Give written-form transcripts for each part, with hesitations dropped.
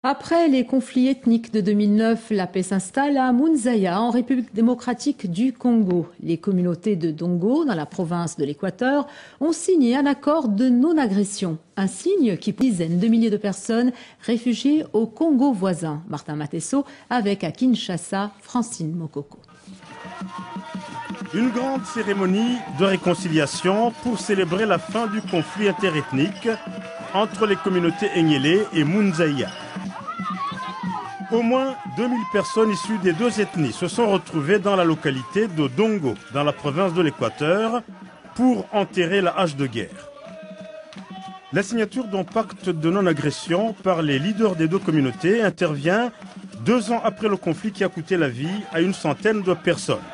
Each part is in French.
Après les conflits ethniques de 2009, la paix s'installe à Munzaya, en République démocratique du Congo. Les communautés de Dongo, dans la province de l'Équateur, ont signé un accord de non-agression. Un signe qui pousse dizaines de milliers de personnes réfugiées au Congo voisin. Martin Matesso avec à Kinshasa, Francine Mokoko. Une grande cérémonie de réconciliation pour célébrer la fin du conflit interethnique entre les communautés Enyélé et Munzaya. Au moins 2000 personnes issues des deux ethnies se sont retrouvées dans la localité de Dongo, dans la province de l'Équateur, pour enterrer la hache de guerre. La signature d'un pacte de non-agression par les leaders des deux communautés intervient 2 ans après le conflit qui a coûté la vie à une centaine de personnes.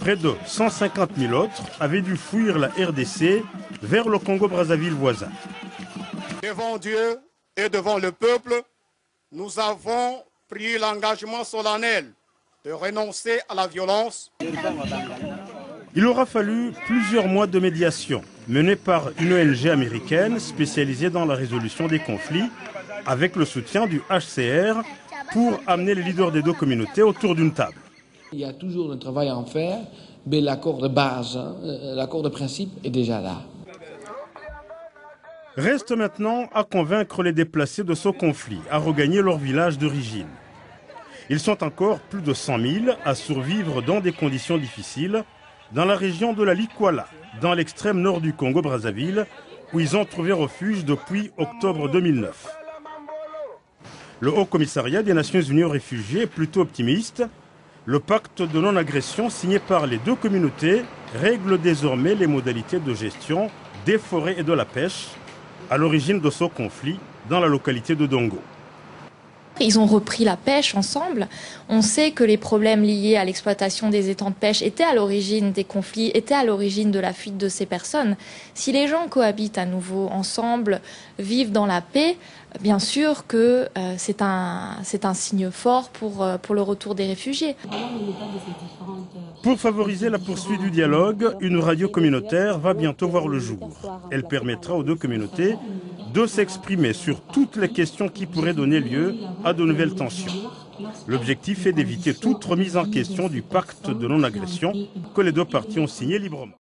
Près de 150 000 autres avaient dû fuir la RDC vers le Congo-Brazzaville voisin. Devant Dieu et devant le peuple, nous avons pris l'engagement solennel de renoncer à la violence. Il aura fallu plusieurs mois de médiation menée par une ONG américaine spécialisée dans la résolution des conflits avec le soutien du HCR pour amener les leaders des deux communautés autour d'une table. Il y a toujours un travail à en faire, mais l'accord de base, l'accord de principe est déjà là. Reste maintenant à convaincre les déplacés de ce conflit, à regagner leur village d'origine. Ils sont encore plus de 100 000 à survivre dans des conditions difficiles dans la région de la Likwala, dans l'extrême nord du Congo-Brazzaville, où ils ont trouvé refuge depuis octobre 2009. Le Haut Commissariat des Nations Unies aux réfugiés est plutôt optimiste. Le pacte de non-agression signé par les deux communautés règle désormais les modalités de gestion des forêts et de la pêche à l'origine de ce conflit dans la localité de Dongo. Ils ont repris la pêche ensemble. On sait que les problèmes liés à l'exploitation des étangs de pêche étaient à l'origine des conflits, étaient à l'origine de la fuite de ces personnes. Si les gens cohabitent à nouveau ensemble, vivent dans la paix, bien sûr que c'est un signe fort pour le retour des réfugiés. Pour favoriser la poursuite du dialogue, une radio communautaire va bientôt voir le jour. Elle permettra aux deux communautés de s'exprimer sur toutes les questions qui pourraient donner lieu à de nouvelles tensions. L'objectif est d'éviter toute remise en question du pacte de non-agression que les deux parties ont signé librement.